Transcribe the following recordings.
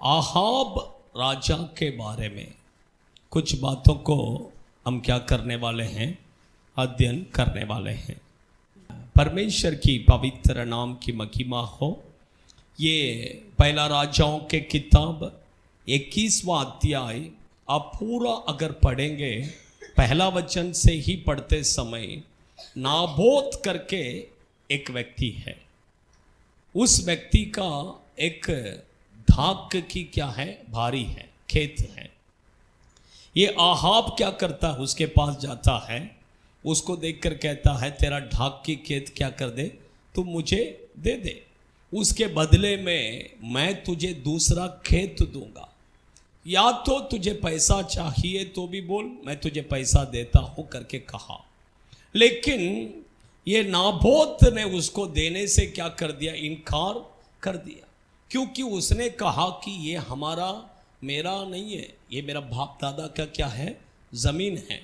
Ahab राजा के बारे में कुछ बातों को हम क्या करने वाले हैं, अध्ययन करने वाले हैं। परमेश्वर की पवित्र नाम की महिमा हो। ये पहला राजाओं के किताब 21वां अध्याय आप पूरा अगर पढ़ेंगे, पहला वचन से ही पढ़ते समय नाबोत करके एक व्यक्ति है। उस व्यक्ति का एक धाक की क्या है, भारी है, खेत है। ये आहाब क्या करता है, उसके पास जाता है, उसको देखकर कहता है तेरा ढाक की खेत क्या कर दे, तू मुझे दे दे, उसके बदले में मैं तुझे दूसरा खेत दूंगा, या तो तुझे पैसा चाहिए तो भी बोल, मैं तुझे पैसा देता हूं करके कहा। लेकिन ये नाबोत ने उसको देने से क्या कर दिया, इनकार कर दिया, क्योंकि उसने कहा कि ये मेरा नहीं है, ये मेरा बाप दादा का क्या है, ज़मीन है,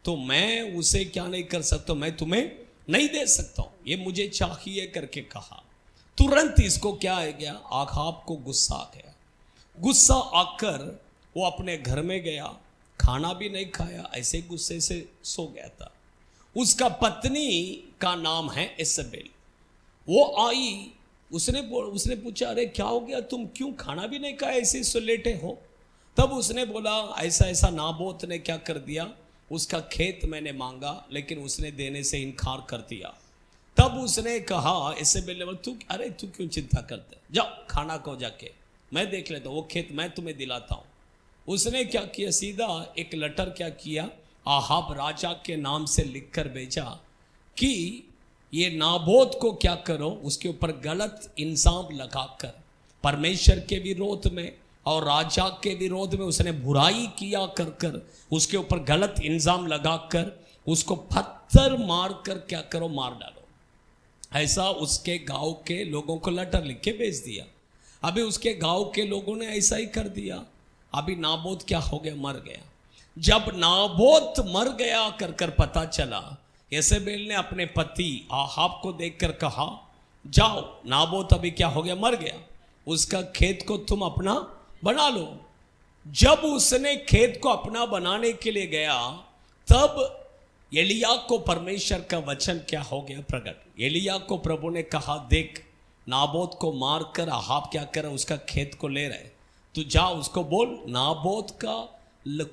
तो मैं उसे क्या नहीं कर सकता, मैं तुम्हें नहीं दे सकता हूँ, ये मुझे चाहिए करके कहा। तुरंत इसको क्या आ गया, आहाब को गुस्सा आ गया। गुस्सा आकर वो अपने घर में गया, खाना भी नहीं खाया, ऐसे गुस्से से सो गया था। उसका पत्नी का नाम है इसेबेल। वो आई, उसने पूछा अरे क्या हो गया, तुम क्यों खाना भी नहीं खाया, ऐसे सो लेटे हो। तब उसने बोला ऐसा ऐसा नाबोत ने क्या कर दिया, उसका खेत मैंने मांगा लेकिन उसने देने से इनकार कर दिया। तब उसने कहा इसेबेल ने, तू क्यों चिंता करते, जाओ खाना को जाके मैं देख लेता हूँ, वो खेत मैं तुम्हें दिलाता हूँ। उसने क्या किया, सीधा एक लेटर क्या किया, आहाब राजा के नाम से लिखकर भेजा कि ये नाबोत को क्या करो, उसके ऊपर गलत इल्जाम लगाकर परमेश्वर के विरोध में और राजा के विरोध में उसने बुराई किया कर उसके ऊपर गलत इल्जाम लगाकर उसको पत्थर मार कर क्या करो, मार डालो। ऐसा उसके गांव के लोगों को लेटर लिख के भेज दिया। अभी उसके गांव के लोगों ने ऐसा ही कर दिया। अभी नाबोत क्या हो गया, मर गया। जब नाबोत मर गया कर पता चला, इसेबेल ने अपने पति आहाब को देखकर कहा जाओ, नाबोत अभी क्या हो गया, मर गया, उसका खेत को तुम अपना बना लो। जब उसने खेत को अपना बनाने के लिए गया, तब एलिया को परमेश्वर का वचन क्या हो गया, प्रकट। एलिया को प्रभु ने कहा देख, नाबोत को मार कर आहाब क्या कर, उसका खेत को ले रहे, तू जा उसको बोल नाबोत का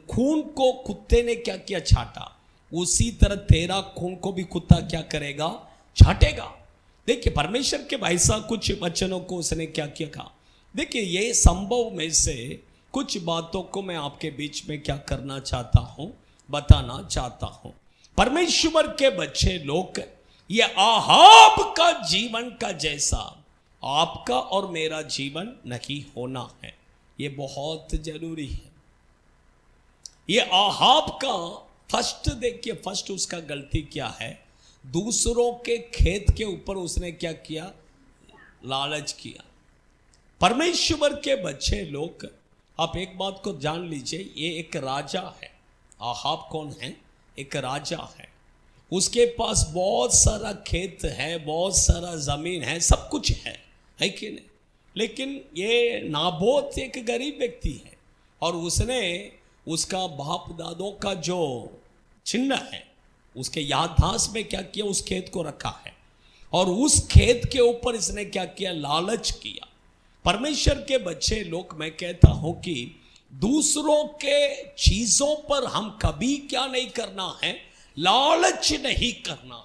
खून को कुत्ते ने क्या किया, छाटा, उसी तरह तेरा खून को भी कुत्ता क्या करेगा, छाटेगा। देखिए परमेश्वर के ऐसा कुछ वचनों को उसने क्या किया कहा। देखिए ये संभव में से कुछ बातों को मैं आपके बीच में क्या करना चाहता हूं, बताना चाहता हूं। परमेश्वर के बच्चे लोग, ये आहाब का जीवन का जैसा आपका और मेरा जीवन नहीं होना है, ये बहुत जरूरी है। ये आहाब का फर्स्ट देखिए, फर्स्ट उसका गलती क्या है, दूसरों के खेत के ऊपर उसने क्या किया, लालच किया। परमेश्वर के बच्चे लोग, आप एक बात को जान लीजिए, ये एक राजा है। आहाब कौन है, एक राजा है। उसके पास बहुत सारा खेत है, बहुत सारा जमीन है, सब कुछ है कि नहीं। लेकिन ये नाबोत एक गरीब व्यक्ति है और उसने उसका बाप दादों का जो चिन्ह है, उसके याददाश्त में क्या किया, उस खेत को रखा है और उस खेत के ऊपर इसने क्या किया, लालच किया। परमेश्वर के बच्चे लोग, मैं कहता हूं कि दूसरों के चीजों पर हम कभी क्या नहीं करना है, लालच नहीं करना।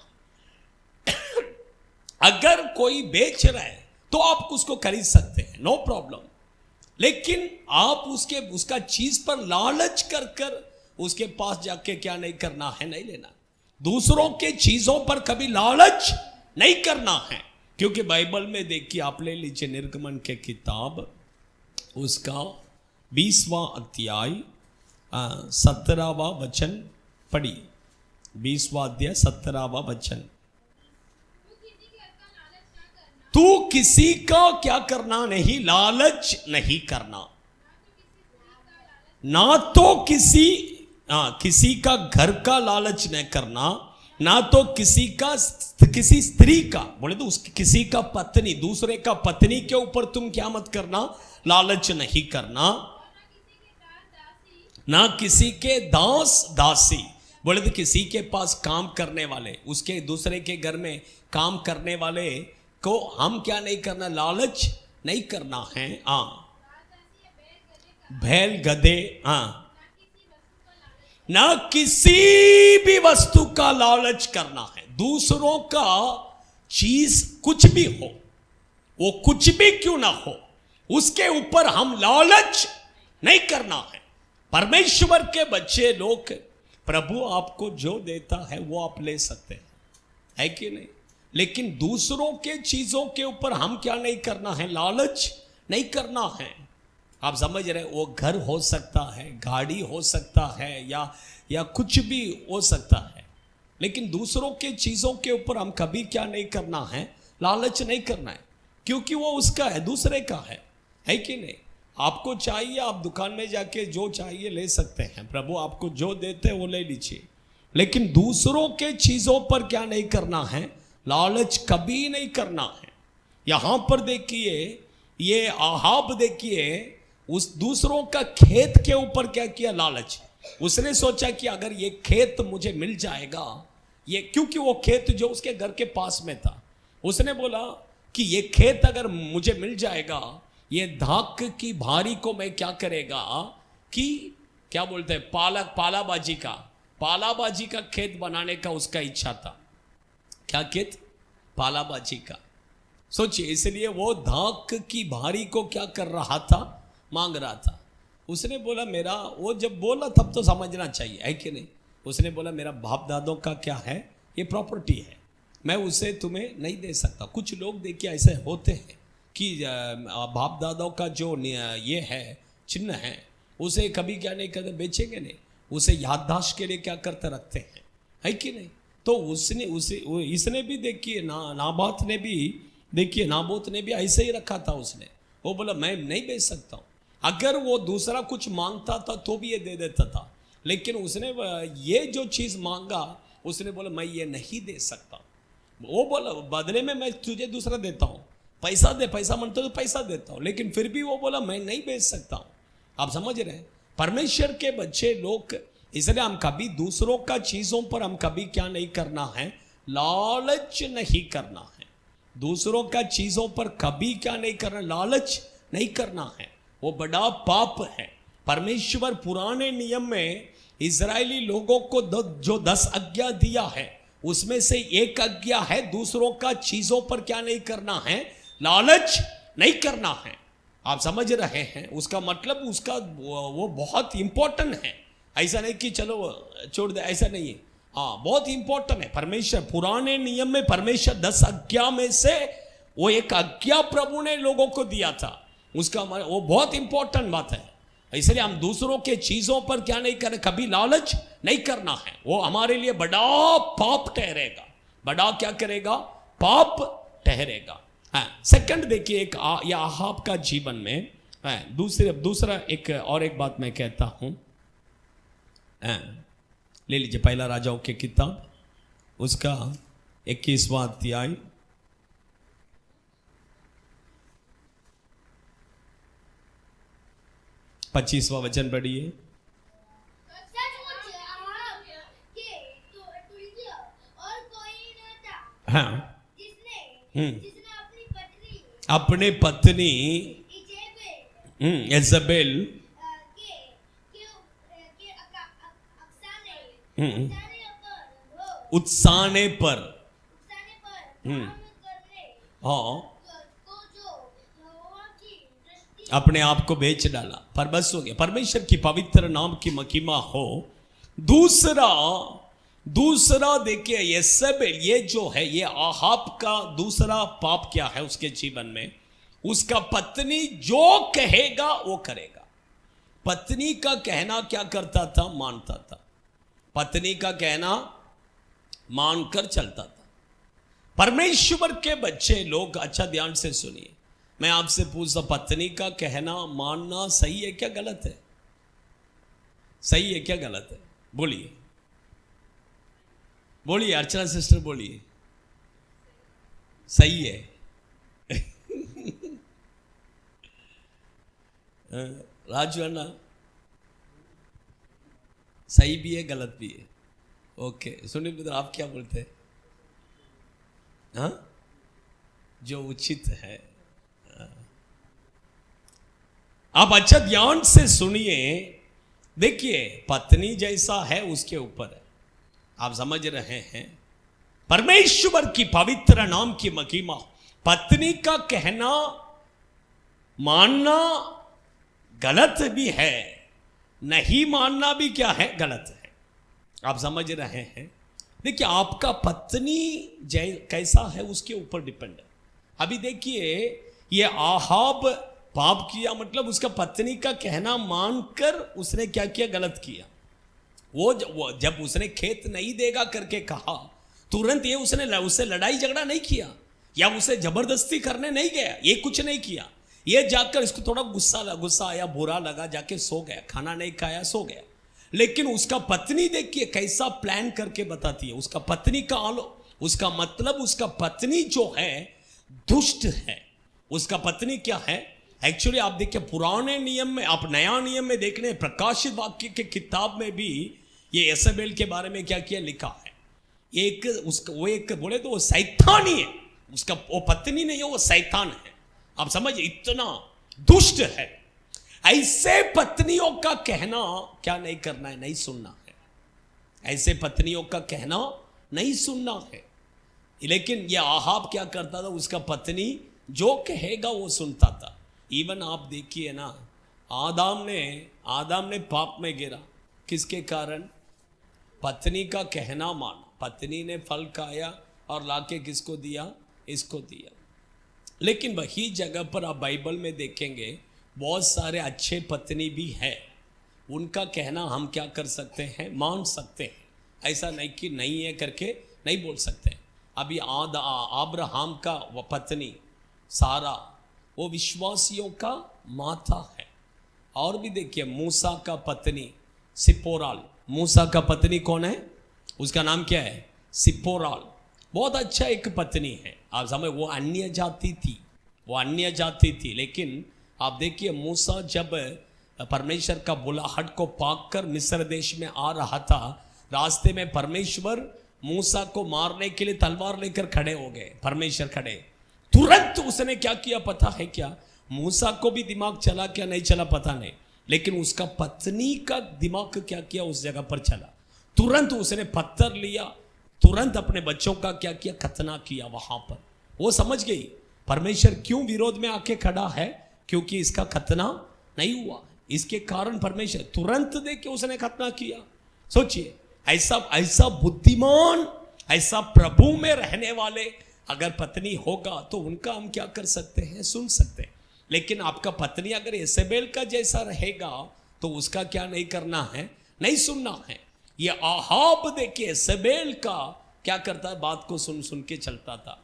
अगर कोई बेच रहा है तो आप उसको खरीद सकते हैं, नो प्रॉब्लम, लेकिन आप उसका चीज पर लालच कर उसके पास जाके क्या नहीं करना है, नहीं लेना। दूसरों के चीजों पर कभी लालच नहीं करना है, क्योंकि बाइबल में देखिए, आप ले लीजिए निर्गमन के किताब उसका 20वां अध्याय 17वां वचन पढ़िए। 20वां अध्याय 17वां वचन, तू किसी का क्या करना नहीं, लालच नहीं करना, ना तो किसी का घर का लालच न करना, ना तो किसी स्त्री का, बोले तो उसकी किसी का पत्नी, दूसरे का पत्नी के ऊपर तुम क्या मत करना, लालच नहीं करना। ना किसी के दास दासी, बोले तो किसी के पास काम करने वाले, उसके दूसरे के घर में काम करने वाले को हम क्या नहीं करना, लालच नहीं करना है। हाँ, बैल गधे, हाँ, ना किसी भी वस्तु का लालच करना है। दूसरों का चीज कुछ भी हो, वो कुछ भी क्यों ना हो, उसके ऊपर हम लालच नहीं करना है। परमेश्वर के बच्चे लोग, प्रभु आपको जो देता है वो आप ले सकते हैं, है कि नहीं? लेकिन दूसरों के चीजों के ऊपर हम क्या नहीं करना है, लालच नहीं करना है। आप समझ रहे? वो घर हो सकता है, गाड़ी हो सकता है, या कुछ भी हो सकता है, लेकिन दूसरों के चीजों के ऊपर हम कभी क्या नहीं करना है, लालच नहीं करना है, क्योंकि वो उसका है, दूसरे का है कि नहीं? आपको चाहिए, आप दुकान में जाके जो चाहिए ले सकते हैं, प्रभु आपको जो देते हैं वो ले लीजिए, लेकिन दूसरों के चीजों पर क्या नहीं करना है, लालच कभी नहीं करना है। यहां पर देखिए, ये आहाब देखिए, उस दूसरों का खेत के ऊपर क्या किया, लालच। उसने सोचा कि अगर ये खेत मुझे मिल जाएगा, ये क्योंकि वो खेत जो उसके घर के पास में था, उसने बोला कि ये खेत अगर मुझे मिल जाएगा, ये धाक की भारी को मैं क्या करेगा कि क्या बोलते हैं, पालाबाजी का खेत बनाने का उसका इच्छा था। क्या खेत? पालाबाजी का। सोचिए, इसलिए वो धाक की भारी को क्या कर रहा था, मांग रहा था। उसने बोला मेरा, वो जब बोला तब तो समझना चाहिए, है कि नहीं? उसने बोला मेरा बाप दादों का क्या है, ये प्रॉपर्टी है, मैं उसे तुम्हें नहीं दे सकता। कुछ लोग देखिए ऐसे होते हैं कि बाप दादों का जो ये है, चिन्ह है, उसे कभी क्या नहीं करते, बेचेंगे नहीं, उसे याददाश्त के लिए क्या करते रखते हैं, है कि नहीं? तो इसने भी देखिए, नाबोत ने भी ऐसे ही रखा था। उसने वो बोला मैं नहीं बेच सकता हूँ। अगर वो दूसरा कुछ मांगता था तो भी ये दे देता था, लेकिन उसने ये जो चीज़ मांगा, उसने बोला मैं ये नहीं दे सकता। वो बोला बदले में मैं तुझे दूसरा देता हूँ, पैसा दे, पैसा मांगता तो पैसा देता हूँ, लेकिन फिर भी वो बोला मैं नहीं बेच सकता हूँ। आप समझ रहे हैं? परमेश्वर के बच्चे लोग, इसलिए हम कभी दूसरों का चीज़ों पर हम कभी क्या नहीं करना है, लालच नहीं करना है। दूसरों का चीज़ों पर कभी क्या नहीं करना, लालच नहीं करना है, वो बड़ा पाप है। परमेश्वर पुराने नियम में इजरायली लोगों को जो 10 आज्ञा दिया है, उसमें से एक आज्ञा है दूसरों का चीज़ों पर क्या नहीं करना है, लालच नहीं करना है। आप समझ रहे हैं? उसका मतलब उसका वो बहुत इंपॉर्टेंट है। ऐसा नहीं कि चलो छोड़ दे, ऐसा नहीं है। हाँ, बहुत इंपॉर्टेंट है। परमेश्वर पुराने नियम में परमेश्वर 10 आज्ञा में से वो एक आज्ञा प्रभु ने लोगों को दिया था, उसका वो बहुत इंपॉर्टेंट बात है। इसलिए हम दूसरों के चीजों पर क्या नहीं करें, कभी लालच नहीं करना है। वो हमारे लिए बड़ा पाप ठहरेगा, बड़ा क्या करेगा, पाप ठहरेगा। सेकंड देखिए, एक या आहाब का जीवन में दूसरा एक बात मैं कहता हूं, ले लीजिए पहला राजाओं की किताब, उसका 21वां अध्याय, 25वां वचन पढ़िए। हाँ, अपने पत्नी इज़ाबेल उत्साहने पर हाँ अपने आप को बेच डाला। पर बस हो गया, परमेश्वर की पवित्र नाम की महिमा हो। दूसरा देखिए, यसेबेल, ये जो है, ये आहाब का दूसरा पाप क्या है उसके जीवन में, उसका पत्नी जो कहेगा वो करेगा। पत्नी का कहना क्या करता था, मानता था। पत्नी का कहना मानकर चलता था। परमेश्वर के बच्चे लोग अच्छा ध्यान से सुनिए, मैं आपसे पूछता, पत्नी का कहना मानना सही है क्या गलत है? सही है क्या गलत है? बोलिए। बोलिए अर्चना सिस्टर, बोलिए। सही है। राजू अन्ना, सही भी है गलत भी है। ओके सुनील मित्र, आप क्या बोलते हैं? हाँ, जो उचित है। आप अच्छा ध्यान से सुनिए। देखिए, पत्नी जैसा है उसके ऊपर है, आप समझ रहे हैं? परमेश्वर की पवित्र नाम की महिमा। पत्नी का कहना मानना गलत भी है, नहीं मानना भी क्या है, गलत है। आप समझ रहे हैं? देखिए, आपका पत्नी कैसा है उसके ऊपर डिपेंड है। अभी देखिए, ये आहाब पाप किया, मतलब उसका पत्नी का कहना मानकर उसने क्या किया, गलत किया। वो जब उसने खेत नहीं देगा करके कहा, तुरंत ये उससे लड़ाई झगड़ा नहीं किया या उसे जबरदस्ती करने नहीं गया, ये कुछ नहीं किया। ये जाकर इसको थोड़ा गुस्सा आया, बुरा लगा, जाके सो गया, खाना नहीं खाया, सो गया। लेकिन उसका पत्नी देखिए कैसा प्लान करके बताती है। उसका पत्नी का उसका मतलब उसका पत्नी जो है दुष्ट है। उसका पत्नी क्या है एक्चुअली, आप देखिए पुराने नियम में, आप नया नियम में देखने, प्रकाशित वाक्य के किताब में भी ये यसेबेल के बारे में क्या किया, लिखा है। वो एक बोले तो वो शैतान ही है। उसका वो पत्नी नहीं है, वो शैतान है। आप समझिए, इतना दुष्ट है। ऐसे पत्नियों का कहना क्या नहीं करना है, नहीं सुनना है। ऐसे पत्नियों का कहना नहीं सुनना है। लेकिन ये आहाब क्या करता था, उसका पत्नी जो कहेगा वो सुनता था। इवन आप देखिए ना, आदम ने पाप में गिरा, किसके कारण? पत्नी का कहना माना। पत्नी ने फल खाया और लाके किसको दिया, इसको दिया। लेकिन वही जगह पर आप बाइबल में देखेंगे बहुत सारे अच्छे पत्नी भी है, उनका कहना हम क्या कर सकते हैं, मान सकते हैं। ऐसा नहीं कि नहीं है करके नहीं बोल सकते। अभी अब्राहम का वह पत्नी सारा, वो विश्वासियों का माता है। और भी देखिए, मूसा का पत्नी सिपोराल। मूसा का पत्नी कौन है, उसका नाम क्या है, सिपोराल। बहुत अच्छा एक पत्नी है। आप समझ, वो अन्य जाति थी। लेकिन आप देखिए, मूसा जब परमेश्वर का बुलाहट को पाकर मिस्र देश में आ रहा था, रास्ते में परमेश्वर मूसा को मारने के लिए तलवार लेकर खड़े हो गए। परमेश्वर खड़े, तुरंत उसने क्या किया पता है क्या? मूसा को भी दिमाग चला क्या, नहीं चला पता नहीं, लेकिन उसका पत्नी का दिमाग क्या किया, उस जगह पर चला। तुरंत उसने पत्थर लिया, तुरंत अपने बच्चों का क्या किया, खतना किया वहां पर। वो समझ गई परमेश्वर क्यों विरोध में आके खड़ा है, क्योंकि इसका खतना नहीं हुआ। इसके कारण परमेश्वर तुरंत देख के उसने खतना किया। सोचिए, ऐसा बुद्धिमान, ऐसा प्रभु में रहने वाले अगर पत्नी होगा तो उनका हम क्या कर सकते हैं, सुन सकते हैं। लेकिन आपका पत्नी अगर यसेबेल का जैसा रहेगा तो उसका क्या नहीं करना है, नहीं सुनना है। ये आहाब देखिए यसेबेल का क्या करता है, बात को सुन के चलता था,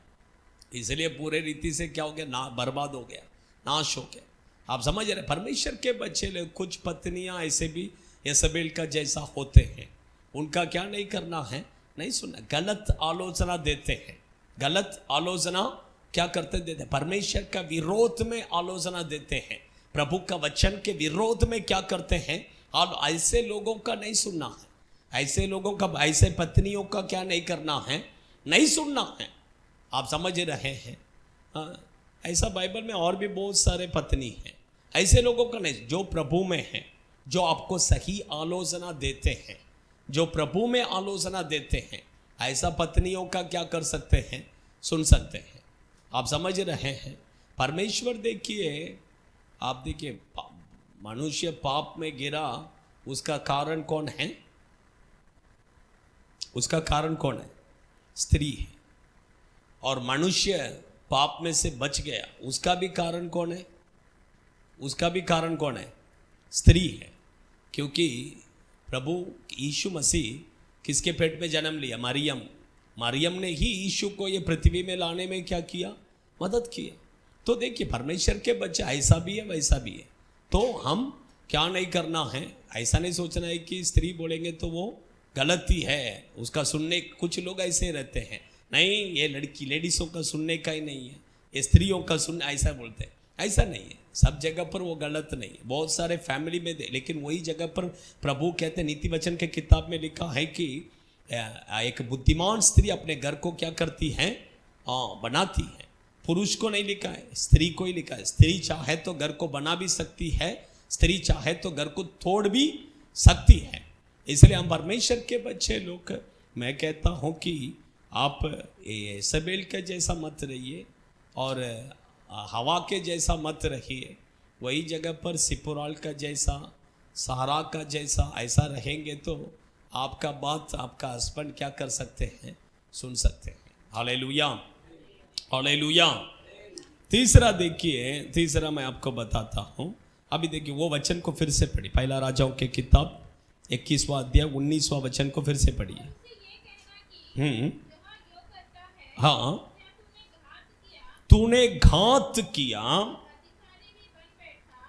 इसलिए पूरे रीति से क्या हो गया, ना बर्बाद हो गया, नाश हो गया। आप समझ रहे, परमेश्वर के बच्चे लोग, कुछ पत्नियां ऐसे भी यसेबेल का जैसा होते हैं, उनका क्या नहीं करना है, नहीं सुनना। गलत आलोचना देते हैं, गलत आलोचना क्या करते देते, परमेश्वर का विरोध में आलोचना देते हैं, प्रभु का वचन के विरोध में क्या करते हैं। और ऐसे लोगों का नहीं सुनना है, ऐसे लोगों का, ऐसे पत्नियों का क्या नहीं करना है, नहीं सुनना है। आप समझ रहे हैं? ऐसा बाइबल में और भी बहुत सारे पत्नी हैं, ऐसे लोगों का नहीं, जो प्रभु में हैं, जो आपको सही आलोचना देते हैं, जो प्रभु में आलोचना देते हैं, ऐसा पत्नियों का क्या कर सकते हैं, सुन सकते हैं। आप समझ रहे हैं? परमेश्वर देखिए, आप देखिए, मनुष्य पाप में गिरा, उसका कारण कौन है, उसका कारण कौन है, स्त्री है। और मनुष्य पाप में से बच गया, उसका भी कारण कौन है, उसका भी कारण कौन है, स्त्री है। क्योंकि प्रभु यीशु मसीह किसके पेट में जन्म लिया, मरियम ने ही यीशु को ये पृथ्वी में लाने में क्या किया, मदद किया। तो देखिए, परमेश्वर के बच्चे ऐसा भी है वैसा भी है। तो हम क्या नहीं करना है, ऐसा नहीं सोचना है कि स्त्री बोलेंगे तो वो गलती है उसका सुनने। कुछ लोग ऐसे रहते हैं, नहीं ये लड़की लेडीज़ों का सुनने का ही नहीं है, ये स्त्रियों का सुनने, ऐसा बोलते हैं। ऐसा नहीं है, सब जगह पर वो गलत नहीं है, बहुत सारे फैमिली में दे, लेकिन वही जगह पर प्रभु कहते हैं, नीति वचन के किताब में लिखा है कि एक बुद्धिमान स्त्री अपने घर को क्या करती है, बनाती है। पुरुष को नहीं लिखा है, स्त्री को ही लिखा है। स्त्री चाहे तो घर को बना भी सकती है, स्त्री चाहे तो घर को तोड़ भी सकती है। इसलिए हम परमेश्वर के बच्चे लोग, मैं कहता हूँ कि आप येजबेल के जैसा मत रहिए और हवा के जैसा मत रहिए। वही जगह पर सिपुराल का जैसा, सारा का जैसा ऐसा रहेंगे तो आपका बात आपका हस्बैंड क्या कर सकते हैं, सुन सकते हैं। Hallelujah, hallelujah. तीसरा देखिए, तीसरा मैं आपको बताता हूँ। अभी देखिए वो वचन को फिर से पढ़िए, पहला राजाओं के किताब 21वां अध्याय 19वां वचन को फिर से पढ़िए। हाँ, तूने घात किया,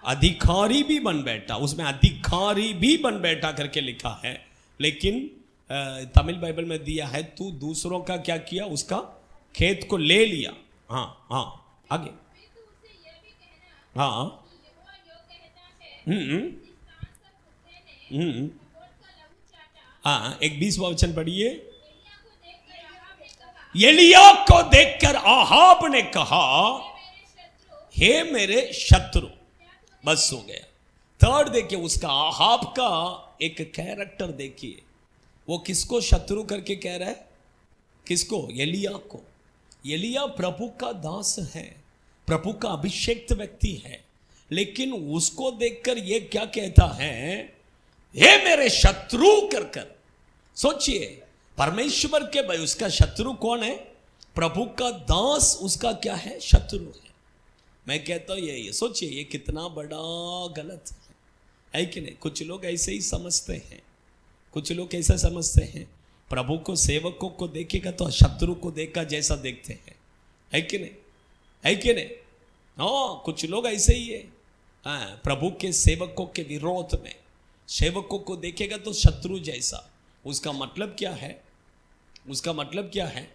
अधिकारी भी बन बैठा। उसमें अधिकारी भी बन बैठा करके लिखा है, लेकिन तमिल बाइबल में दिया है तू दूसरों का क्या किया, उसका खेत को ले लिया। हाँ हाँ, आगे। हाँ, हाँ, एक 20वां वचन पढ़िए। एलिया को देखकर आहाब ने कहा, हे मेरे शत्रु। बस हो गया। थर्ड देखिए, उसका आहाब का एक कैरेक्टर देखिए, वो किसको शत्रु करके कह रहा है, किसको, एलिया को। एलिया प्रभु का दास है, प्रभु का अभिषेक्त व्यक्ति है, लेकिन उसको देखकर ये क्या कहता है, हे मेरे शत्रु कर कर। सोचिए, परमेश्वर के भाई उसका शत्रु कौन है, प्रभु का दास उसका क्या है, शत्रु है। मैं कहता हूं ये सोचिए, ये कितना बड़ा गलत है कि नहीं। कुछ लोग ऐसे ही समझते हैं, कुछ लोग ऐसा समझते हैं, प्रभु को सेवकों को देखेगा तो शत्रु को देखा जैसा देखते हैं, है कि नहीं, है कि नहीं। हाँ, कुछ लोग ऐसे ही है। हाँ, प्रभु के सेवकों के विरोध में सेवकों को देखेगा तो शत्रु जैसा। उसका मतलब क्या है, उसका मतलब क्या है,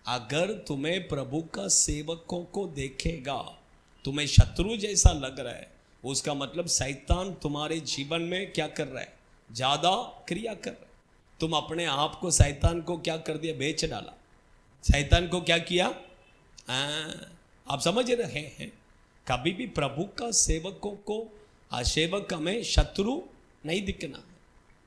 अगर तुम्हें प्रभु का सेवकों को देखेगा तुम्हें शत्रु जैसा लग रहा है, उसका मतलब शैतान तुम्हारे जीवन में क्या कर रहा है, ज़्यादा क्रिया कर रहा है। तुम अपने आप को शैतान को क्या कर दिया, बेच डाला। शैतान को क्या किया, आप समझ रहे हैं। कभी भी प्रभु का सेवकों को असेवक हमें शत्रु नहीं दिखना है।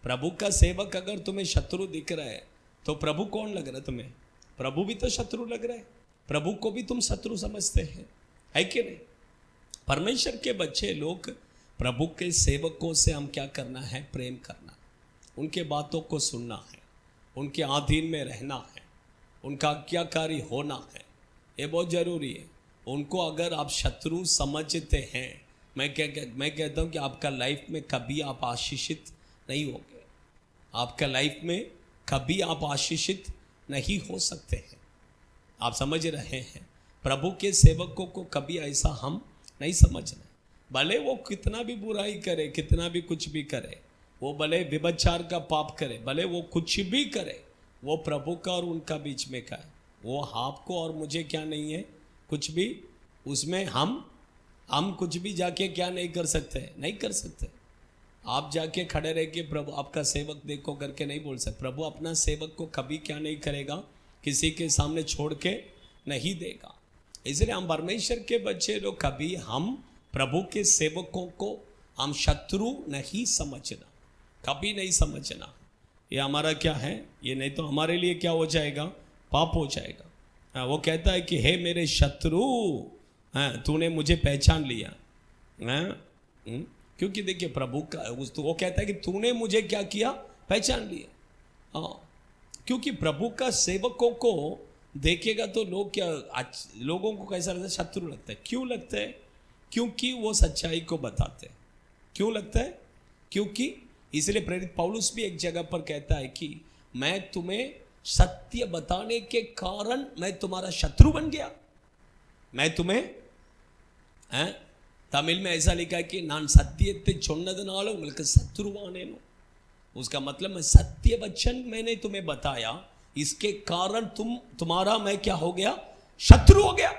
प्रभु का सेवक अगर तुम्हें शत्रु दिख रहा है तो प्रभु कौन लग रहा है तुम्हें, प्रभु भी तो शत्रु लग रहा है, प्रभु को भी तुम शत्रु समझते हैं, है कि नहीं। परमेश्वर के बच्चे लोग, प्रभु के सेवकों से हम क्या करना है, प्रेम करना, उनके बातों को सुनना है, उनके अधीन में रहना है, उनका आज्ञाकारी होना है, ये बहुत ज़रूरी है। उनको अगर आप शत्रु समझते हैं, मैं कहता हूँ कि आपका लाइफ में कभी आप आशीषित नहीं होंगे, आपका लाइफ में कभी आप आशीषित नहीं हो सकते हैं। आप समझ रहे हैं। प्रभु के सेवकों को कभी ऐसा हम नहीं समझना, भले वो कितना भी बुराई करे, कितना भी कुछ भी करे, वो भले व्यभिचार का पाप करे, भले वो कुछ भी करे, वो प्रभु का और उनका बीच में का है। वो आपको और मुझे क्या नहीं है, कुछ भी उसमें हम कुछ भी जाके क्या नहीं कर सकते, नहीं कर सकते। आप जाके खड़े रह के प्रभु आपका सेवक देखो करके नहीं बोल सकते। प्रभु अपना सेवक को कभी क्या नहीं करेगा, किसी के सामने छोड़ के नहीं देगा। इसलिए हम परमेश्वर के बच्चे लोग, कभी हम प्रभु के सेवकों को हम शत्रु नहीं समझना, कभी नहीं समझना। ये हमारा क्या है, ये नहीं तो हमारे लिए क्या हो जाएगा, पाप हो जाएगा। वो कहता है कि हे मेरे शत्रु, तूने मुझे पहचान लिया। क्योंकि देखिए प्रभु का वो कहता है कि तूने मुझे क्या किया, पहचान लिया। हाँ, क्योंकि प्रभु का सेवकों को देखेगा तो लोग क्या, लोगों को कैसा लगता है, शत्रु लगता है। क्यों लगता है, क्योंकि वो सच्चाई को बताते हैं। क्यों लगता है, क्योंकि इसलिए प्रेरित पौलुस भी एक जगह पर कहता है कि मैं तुम्हें सत्य बताने के कारण मैं तुम्हारा शत्रु बन गया। मैं तुम्हें तमिल में ऐसा लिखा है कि नान सत्यத்தை சொன்னதனால உங்களுக்கு சத்துருவானேனோ। उसका मतलब मैं सत्य वचन मैंने तुम्हें बताया, इसके कारण तुम्हारा मैं क्या हो गया, शत्रु हो गया।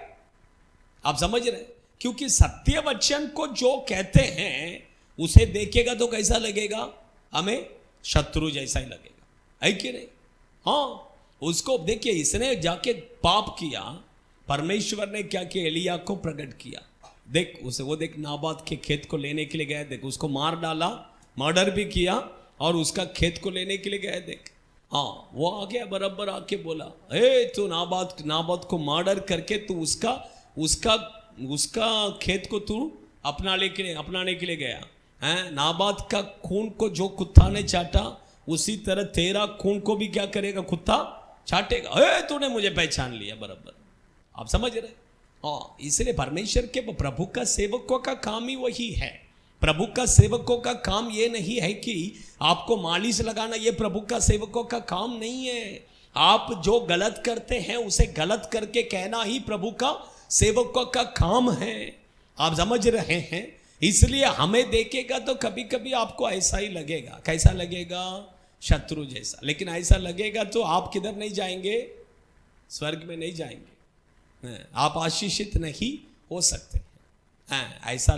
आप समझ रहे, क्योंकि सत्य वचन को जो कहते हैं उसे देखेगा तो कैसा लगेगा, हमें शत्रु जैसा ही लगेगा, है कि नहीं? हाँ, उसको देखिए, इसने जाके पाप किया, परमेश्वर ने क्या किया, एलिया को प्रकट किया। देख उसे, वो देख नाबात के खेत को लेने के लिए गया, देख उसको मार डाला, मर्डर भी किया, और उसका खेत को लेने के लिए गया। देख, हाँ, वो आ गया, बराबर आके बोला, तू नाबात को मर्डर करके तू उसका खेत को तू अपनाने के लिए गया है। नाबात का खून को जो कुत्ता ने चाटा, उसी तरह तेरा खून को भी क्या करेगा, कुत्ता चाटेगा। तूने मुझे पहचान लिया, बराबर। आप समझ रहे? हाँ, इसलिए परमेश्वर के प्रभु का सेवकों का काम ही वही है। प्रभु का सेवकों का काम ये नहीं है कि आपको मालिश लगाना, ये प्रभु का सेवकों का काम नहीं है। आप जो गलत करते हैं उसे गलत करके कहना ही प्रभु का सेवकों का काम है। आप समझ रहे हैं? इसलिए हमें देखेगा तो कभी कभी आपको ऐसा ही लगेगा, कैसा लगेगा, शत्रु जैसा। लेकिन ऐसा लगेगा तो आप किधर नहीं जाएंगे, स्वर्ग में नहीं जाएंगे, आप आशीषित नहीं हो सकते। ऐसा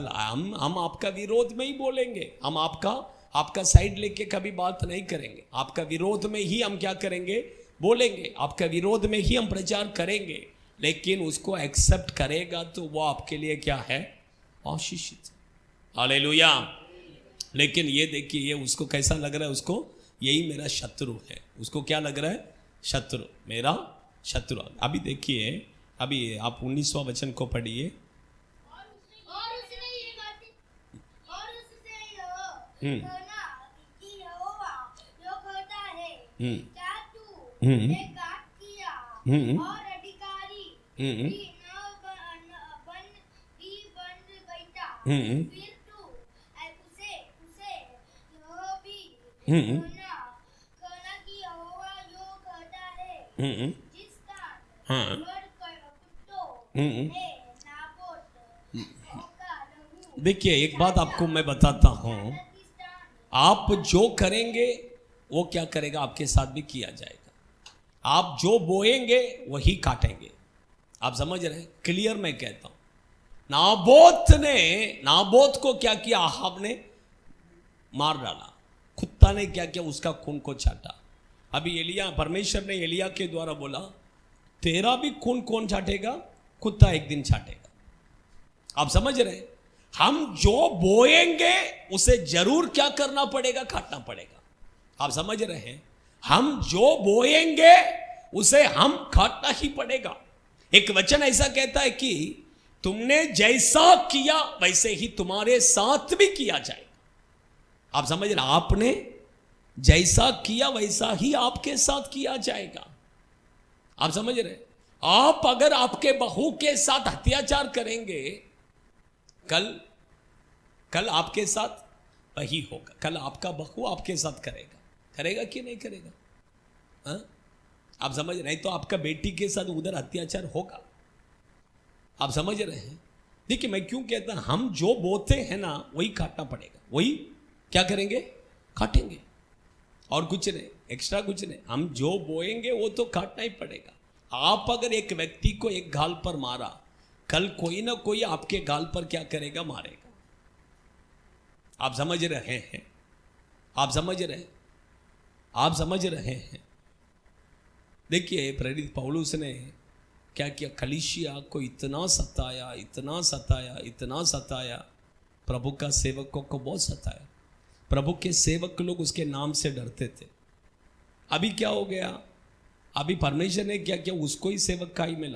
हम आपका विरोध में ही बोलेंगे, हम आपका साइड लेके कभी बात नहीं करेंगे, आपका विरोध में ही हम क्या करेंगे, बोलेंगे, आपका विरोध में ही हम प्रचार करेंगे। लेकिन उसको एक्सेप्ट करेगा तो वो आपके लिए क्या है, आशीषित। हालेलुया। लेकिन ये देखिए, ये उसको कैसा लग रहा है, उसको यही मेरा शत्रु है, उसको क्या लग रहा है, शत्रु, मेरा शत्रु। अभी देखिए, अभी आप 19वां वचन को पढ़िए। देखिए, एक बात आपको मैं बताता हूं, आप जो करेंगे वो क्या करेगा, आपके साथ भी किया जाएगा। आप जो बोएंगे वही काटेंगे। आप समझ रहे हैं? क्लियर मैं कहता हूं, नाबोत को क्या किया, आहाब ने मार डाला, कुत्ता ने क्या किया, उसका खून को चाटा। अभी एलिया, परमेश्वर ने एलिया के द्वारा बोला, तेरा भी खून कौन चाटेगा, कुत्ता एक दिन चाटेगा। आप समझ रहे हैं? हम जो बोएंगे उसे जरूर क्या करना पड़ेगा, काटना पड़ेगा। आप समझ रहे हैं? हम जो बोएंगे उसे हम काटना ही पड़ेगा। एक वचन ऐसा कहता है कि तुमने जैसा किया वैसे ही तुम्हारे साथ भी किया जाएगा। आप समझ रहे? आपने जैसा किया वैसा ही आपके साथ किया जाएगा। आप समझ रहे? आप अगर आपके बहू के साथ अत्याचार करेंगे, कल आपके साथ वही होगा। कल आपका बहू आपके साथ करेगा कि नहीं करेगा? हा? आप समझ रहे? नहीं तो आपका बेटी के साथ उधर अत्याचार होगा। आप समझ रहे हैं? देखिए, मैं क्यों कहता हूं, हम जो बोते हैं ना वही काटना पड़ेगा, वही क्या करेंगे, काटेंगे, और कुछ नहीं, एक्स्ट्रा कुछ नहीं। हम जो बोएंगे वो तो काटना ही पड़ेगा। आप अगर एक व्यक्ति को एक गाल पर मारा, कल कोई ना कोई आपके गाल पर क्या करेगा, मारेगा। आप समझ रहे हैं? आप समझ रहे हैं? देखिए, प्रेरित पौलुस ने क्या किया, कलीसिया को इतना सताया, प्रभु का सेवकों को बहुत सताया। प्रभु के सेवक लोग उसके नाम से डरते थे। अभी क्या हो गया, अभी परमेश्वर ने क्या किया, उसको ही सेवकाई में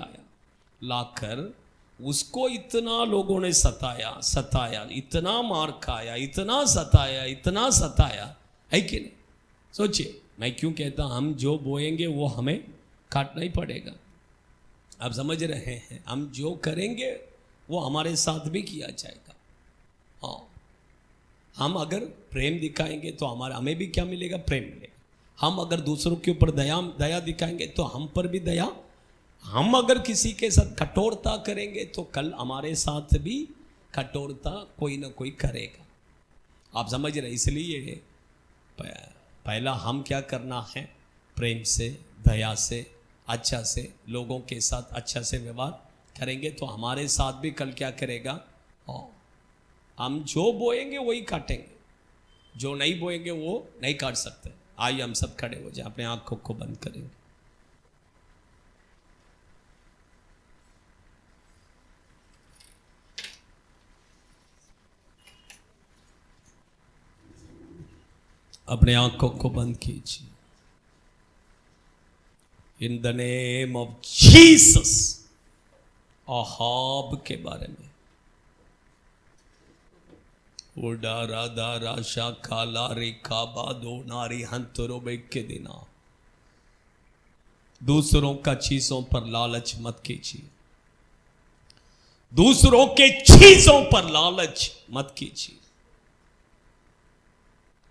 लाकर उसको इतना लोगों ने सताया, इतना मार खाया, इतना सताया, है कि नहीं? सोचिए, मैं क्यों कहता हूं, हम जो बोएंगे वो हमें काटना ही पड़ेगा। आप समझ रहे हैं? हम जो करेंगे वो हमारे साथ भी किया जाएगा। हाँ, हम अगर प्रेम दिखाएंगे तो हमें भी क्या मिलेगा, प्रेम मिलेगा। हम अगर दूसरों के ऊपर दया दिखाएंगे तो हम पर भी दया। हम अगर किसी के साथ कठोरता करेंगे तो कल हमारे साथ भी कठोरता कोई ना कोई करेगा। आप समझ रहे? इसलिए पहला हम क्या करना है, प्रेम से, दया से, अच्छा से, लोगों के साथ अच्छा से व्यवहार करेंगे तो हमारे साथ भी कल क्या करेगा, और हम जो बोएंगे वही काटेंगे, जो नहीं बोएंगे वो नहीं काट सकते। आइए हम सब खड़े हो जाए, अपने आंखों को बंद करेंगे। अपने आंखों को बंद कीजिए। इन the name of Jesus, Ahab के बारे में, उडारा दारा शाखाला रेखा बादो नारी हंतरो के दिना, दूसरों का चीजों पर लालच मत कीजिए, दूसरों के चीजों पर लालच मत कीजिए।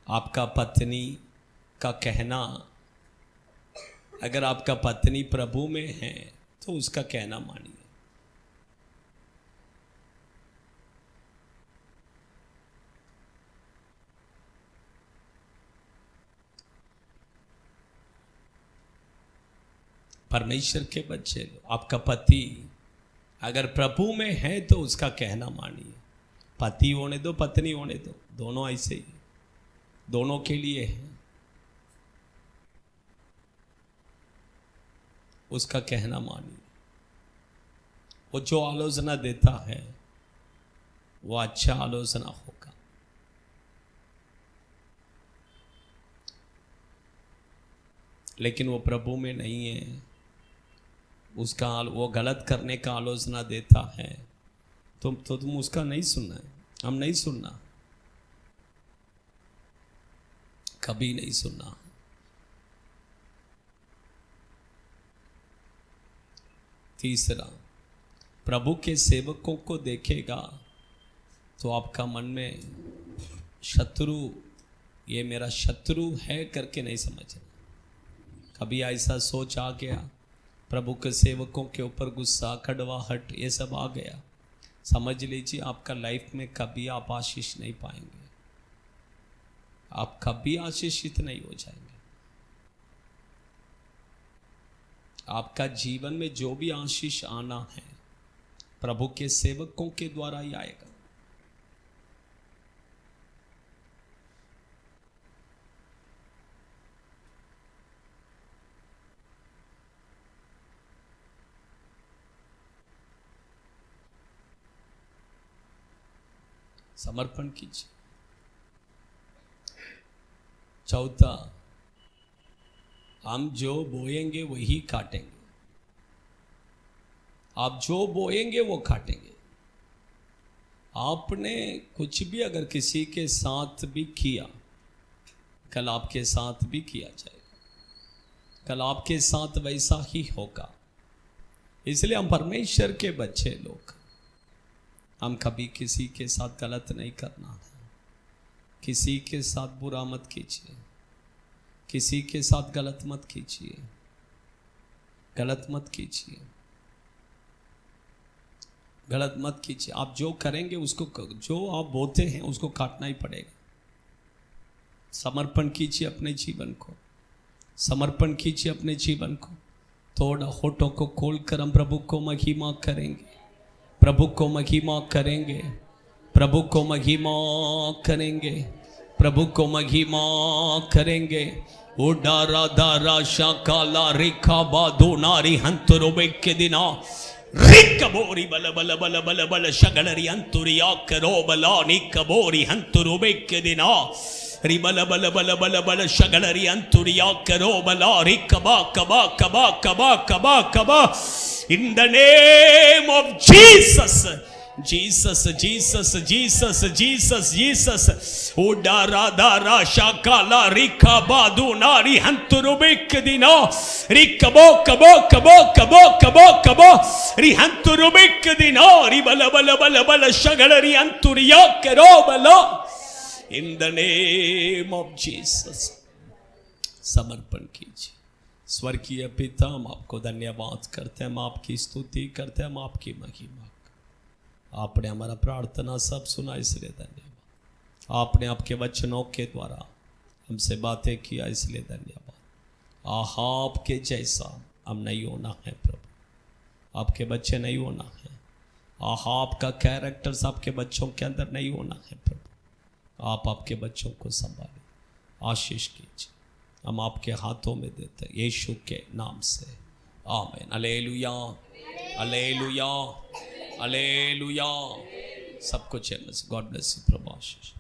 आपका पत्नी का कहना, अगर आपका पत्नी प्रभु में है तो उसका कहना मानिए। परमेश्वर के बच्चे, आपका पति अगर प्रभु में है तो उसका कहना मानिए। पति होने दो, पत्नी होने दो, दोनों ऐसे ही, दोनों के लिए है, उसका कहना मानिए। वो जो आलोचना देता है वो अच्छा आलोचना होगा। लेकिन वो प्रभु में नहीं है, उसका वो गलत करने का आलोचना देता है तो तुम उसका नहीं सुनना है, हम नहीं सुनना, कभी नहीं सुनना। तीसरा, प्रभु के सेवकों को देखेगा तो आपका मन में शत्रु, ये मेरा शत्रु है करके नहीं समझना। कभी ऐसा सोच आ गया, प्रभु के सेवकों के ऊपर गुस्सा, कड़वाहट, ये सब आ गया, समझ लीजिए आपका लाइफ में कभी आप आशीष नहीं पाएंगे, आप कभी आशीषित नहीं हो जाएंगे। आपका जीवन में जो भी आशीष आना है प्रभु के सेवकों के द्वारा ही आएगा। समर्पण कीजिए। चौथा, हम जो बोएंगे वही काटेंगे। आप जो बोएंगे वो काटेंगे। आपने कुछ भी अगर किसी के साथ भी किया, कल आपके साथ भी किया जाएगा, कल आपके साथ वैसा ही होगा। इसलिए हम परमेश्वर के बच्चे लोग, हम कभी किसी के साथ गलत नहीं करना है। किसी के साथ बुरा मत कीजिए, किसी के साथ गलत मत कीजिए, गलत मत कीजिए, गलत मत कीजिए। आप जो करेंगे उसको, जो आप बोते हैं उसको काटना ही पड़ेगा। समर्पण कीजिए अपने जीवन को, समर्पण कीजिए अपने जीवन को। थोड़ा होठों को खोलकर हम प्रभु को महिमा करेंगे, प्रभु को महिमा करेंगे, प्रभु को महिमा करेंगे, प्रभु को महिमा करेंगे। उडारा दारा शाकाला रेखा बाधो नारी हंतरो के दिना रिकबोरी बल बल बल बल बल शगलरी अंतुरिया करो बला निकबोरी हंतरो के दिना रिबल बल बल बल बल शगलरी अंतुरिया करो बला रिकबा कबा कबा कबा कबा कबा। In the name of Jesus, Jesus Jesus Jesus Jesus Jesus. उडारा दारा शाकाला रिका बादू नारी हंतुरुबिक दिना रिकबो कबो कबो कबो कबो कबो रिहंतुरुबिक दिना रिबल बल बल बल शगलरी अंतुरिया करो बलो। इन द नेम ऑफ जीसस समर्पण कीजिए। स्वर्गीय पिता, हम आपको धन्यवाद करते हैं, हम आपकी स्तुति करते हैं, हम आपकी महिमा। आपने हमारा प्रार्थना सब सुना, इसलिए धन्यवाद। आपने आपके वचनों के द्वारा हमसे बातें किया, इसलिए धन्यवाद। आहाब के जैसा हम नहीं होना है प्रभु, आपके बच्चे नहीं होना है। आहाब का कैरेक्टर्स आपके बच्चों के अंदर नहीं होना है प्रभु। आप आपके बच्चों को संभालें, आशीष कीजिए, हम आपके हाथों में देते हैं यीशु के नाम से, आमीन। Hallelujah, hallelujah, hallelujah. सब कुछ है। God bless you Prabhu, Ashish.